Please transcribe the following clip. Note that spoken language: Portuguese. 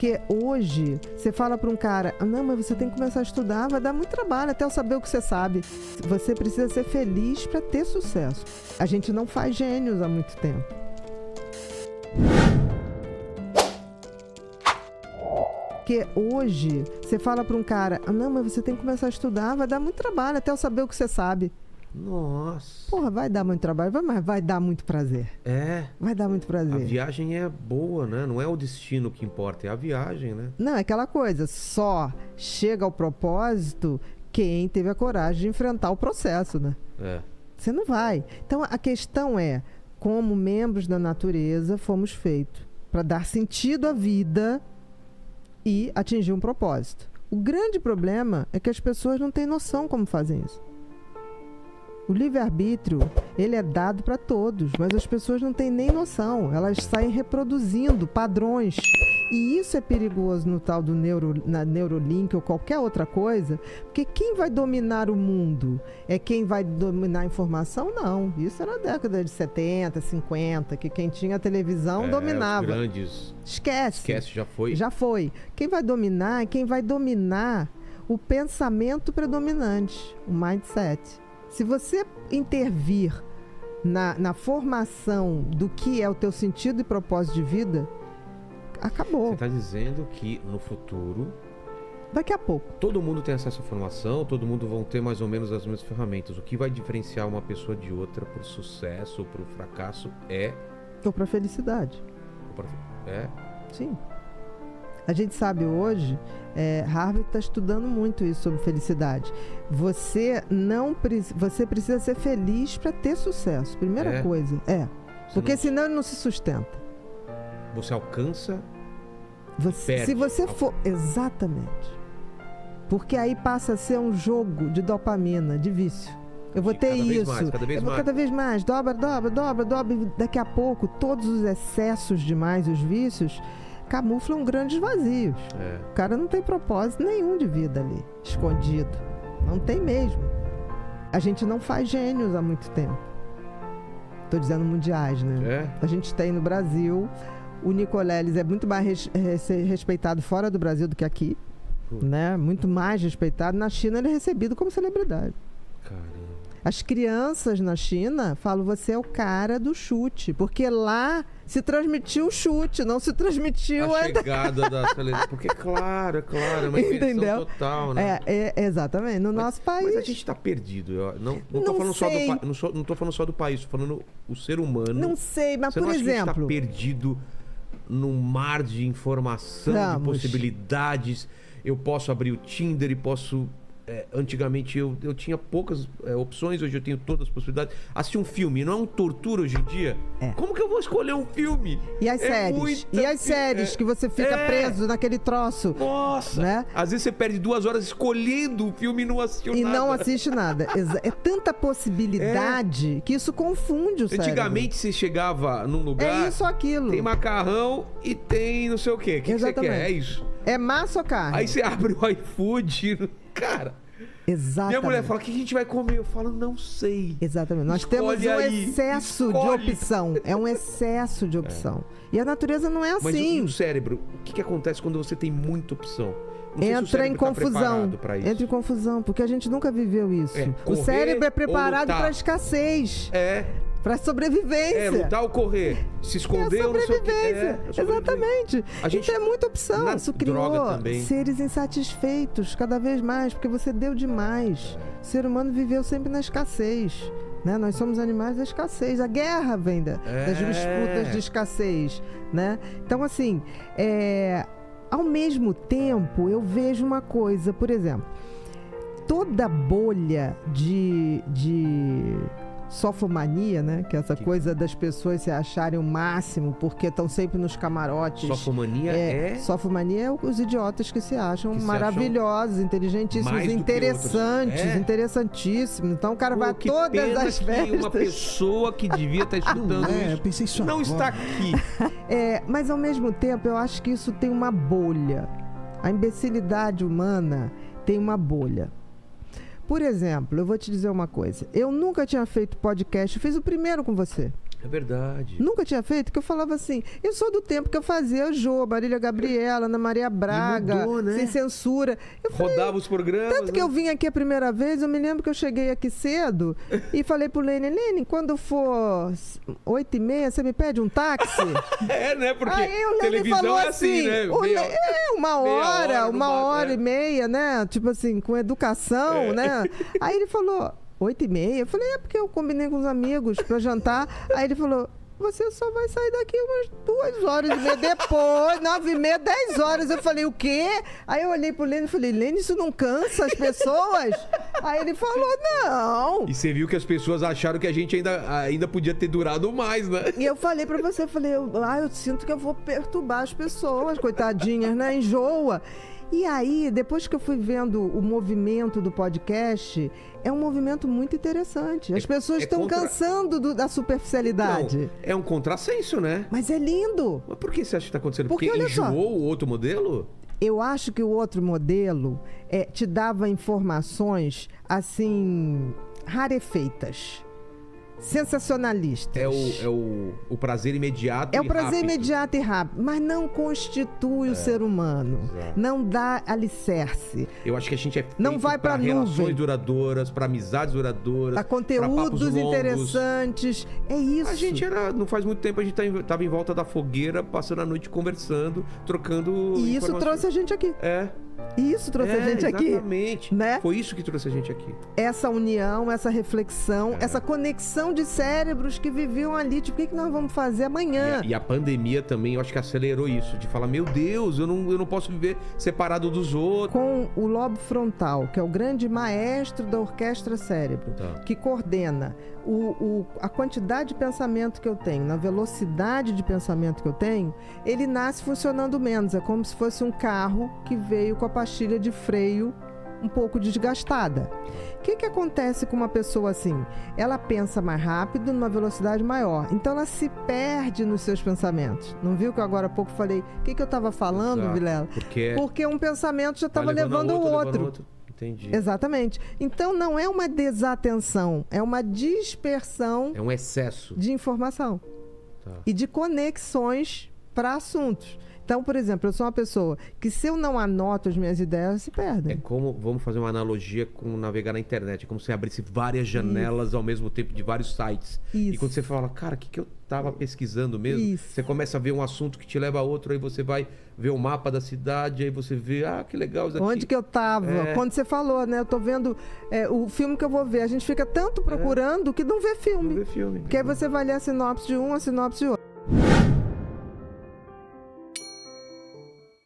Porque hoje, você fala para um cara, não, mas você tem que começar a estudar, vai dar muito trabalho até eu saber o que você sabe. Você precisa ser feliz para ter sucesso. A gente não faz gênios há muito tempo. Porque hoje, você fala para um cara, não, mas você tem que começar a estudar, vai dar muito trabalho até eu saber o que você sabe. Nossa. Porra, vai dar muito trabalho, mas vai dar muito prazer. É. Vai dar muito prazer. A viagem é boa, né? Não é o destino que importa, é a viagem, né? Não, é aquela coisa, só chega ao propósito quem teve a coragem de enfrentar o processo, né? É. Você não vai. Então, a questão é, como membros da natureza, fomos feitos para dar sentido à vida e atingir um propósito. O grande problema é que as pessoas não têm noção como fazem isso. O livre-arbítrio, ele é dado para todos, mas as pessoas não têm nem noção. Elas saem reproduzindo padrões. E isso é perigoso no tal do na Neuralink ou qualquer outra coisa, porque quem vai dominar o mundo? É quem vai dominar a informação? Não. Isso era na década de 70, 50, que quem tinha televisão dominava. Os grandes... Esquece, já foi? Já foi. Quem vai dominar é quem vai dominar o pensamento predominante, o mindset. Se você intervir na formação do que é o teu sentido e propósito de vida, acabou. Você está dizendo que no futuro... Daqui a pouco. Todo mundo tem acesso à formação, todo mundo vão ter mais ou menos as mesmas ferramentas. O que vai diferenciar uma pessoa de outra para o sucesso ou para o fracasso é... Ou para a felicidade. É? Sim. A gente sabe hoje, Harvard está estudando muito isso sobre felicidade. Você precisa ser feliz para ter sucesso. Primeira coisa. Porque senão ele não se sustenta. Você alcança... Se você for... Exatamente. Porque aí passa a ser um jogo de dopamina, de vício. Eu vou ter isso. Cada vez mais. Dobra. Daqui a pouco, todos os excessos demais, os vícios... camuflam grandes vazios. O cara não tem propósito nenhum de vida ali, escondido. Não tem mesmo. A gente não faz gênios há muito tempo. Estou dizendo mundiais, né? A gente tem no Brasil, o Nicoleles é muito mais respeitado fora do Brasil do que aqui, né? Muito mais respeitado. Na China ele é recebido como celebridade. Caramba. As crianças na China falam, você é o cara do chute, porque lá se transmitiu o chute, não se transmitiu a chegada da televisão. Porque, claro, é uma inversão total, né? Exatamente, no nosso país. Mas a gente tá perdido. Não tô falando só do não tô falando só do país, tô falando o ser humano. Não sei, mas você por não exemplo... acha que a gente tá perdido num mar de informação, de possibilidades. Eu posso abrir o Tinder e posso... antigamente eu tinha poucas opções, hoje eu tenho todas as possibilidades. Assistir um filme não é um tortura hoje em dia? Como que eu vou escolher um filme? E as séries? E as séries que você fica preso naquele troço? Nossa! Né? Às vezes você perde 2 horas escolhendo o filme e não assistiu nada. E não assiste nada. É tanta possibilidade que isso confunde o cérebro. Antigamente você chegava num lugar... É isso ou aquilo. Tem macarrão e tem não sei o quê. O que você quer? É isso. É massa ou carne? Aí você abre o iFood... Cara... Exatamente. Minha mulher fala, o que a gente vai comer? Eu falo, não sei. Exatamente. Nós temos um excesso de opção. É um excesso de opção. E a natureza não é assim. Mas o cérebro, o que acontece quando você tem muita opção? Entra em confusão. Entra em confusão, porque a gente nunca viveu isso. O cérebro é preparado para escassez. Para sobrevivência. Lutar ou correr. Se esconder ou não sei o que. Exatamente. A gente tem muita opção. Isso criou também. Seres insatisfeitos cada vez mais, porque você deu demais. O ser humano viveu sempre na escassez. Né? Nós somos animais da escassez. A guerra vem das disputas de escassez. Né? Então, assim, ao mesmo tempo, eu vejo uma coisa, por exemplo, toda bolha de sofomania, né? Que é essa coisa das pessoas se acharem o máximo porque estão sempre nos camarotes. Sofomania Sofomania é os idiotas que se acham maravilhosos, inteligentíssimos, interessantes, interessantíssimos. Então o cara vai a todas as festas. Uma pessoa que devia estar estudando isso. Eu pensei isso não está aqui. Mas ao mesmo tempo eu acho que isso tem uma bolha. A imbecilidade humana tem uma bolha. Por exemplo, eu vou te dizer uma coisa. Eu nunca tinha feito podcast, eu fiz o primeiro com você. É verdade. Nunca tinha feito, que eu falava assim, eu sou do tempo que eu fazia Jô, Marília Gabriela, Ana Maria Braga, mudou, né? Sem Censura. Eu rodava os programas. Tanto que eu vim aqui a primeira vez, eu me lembro que eu cheguei aqui cedo e falei pro Lene, quando for 8h30, você me pede um táxi? Né? Porque aí o Lene falou assim, né? Uma hora e meia, né? Tipo assim, com educação, né? Aí ele falou... 8h30? Eu falei, porque eu combinei com os amigos pra jantar. Aí ele falou, você só vai sair daqui umas 2h30 depois, 9h30, 10h. Eu falei, o quê? Aí eu olhei pro Lene e falei, Lene, isso não cansa as pessoas? Aí ele falou, não. E você viu que as pessoas acharam que a gente ainda podia ter durado mais, né? E eu falei pra você, eu sinto que eu vou perturbar as pessoas, coitadinhas, né? Enjoa. E aí, depois que eu fui vendo o movimento do podcast, é um movimento muito interessante. As pessoas estão cansando da superficialidade. Não, é um contrassenso, né? Mas é lindo. Mas por que você acha que está acontecendo? Porque enjoou o outro modelo? Eu acho que o outro modelo te dava informações, assim, rarefeitas. Sensacionalistas. É o prazer imediato e rápido. É o prazer imediato e rápido, mas não constitui o ser humano. Exato. Não dá alicerce. Eu acho que a gente é feito não vai para relações duradouras, para amizades duradouras, para conteúdos interessantes. É isso. A gente não faz muito tempo, a gente estava em volta da fogueira, passando a noite conversando, trocando E isso trouxe a gente aqui. Isso trouxe a gente aqui. Exatamente. Né? Foi isso que trouxe a gente aqui. Essa união, essa reflexão, essa conexão de cérebros que viviam ali. Tipo, o que nós vamos fazer amanhã? E a pandemia também, eu acho que acelerou isso. De falar, meu Deus, eu não posso viver separado dos outros. Com o lobo frontal, que é o grande maestro da orquestra cérebro, que coordena a quantidade de pensamento que eu tenho, na velocidade de pensamento que eu tenho, ele nasce funcionando menos. É como se fosse um carro que veio com a pastilha de freio um pouco desgastada. O que acontece com uma pessoa assim? Ela pensa mais rápido, numa velocidade maior. Então ela se perde nos seus pensamentos. Não viu que eu agora há pouco falei o que eu estava falando, Exato. Vilela? Porque um pensamento já estava levando o outro. Entendi. Exatamente. Então não é uma desatenção, é uma dispersão. É um excesso de informação e de conexões para assuntos. Então, por exemplo, eu sou uma pessoa que, se eu não anoto as minhas ideias, elas se perdem. É como, vamos fazer uma analogia com navegar na internet. É como se abrisse várias janelas ao mesmo tempo de vários sites. Isso. E quando você fala, cara, o que eu tava pesquisando mesmo? Isso. Você começa a ver um assunto que te leva a outro, aí você vai ver o mapa da cidade, aí você vê, que legal isso aqui. Onde que eu tava? Quando você falou, né? Eu tô vendo o filme que eu vou ver. A gente fica tanto procurando que não vê filme. Não vê filme. Porque aí você vai ler a sinopse de um, a sinopse de outro.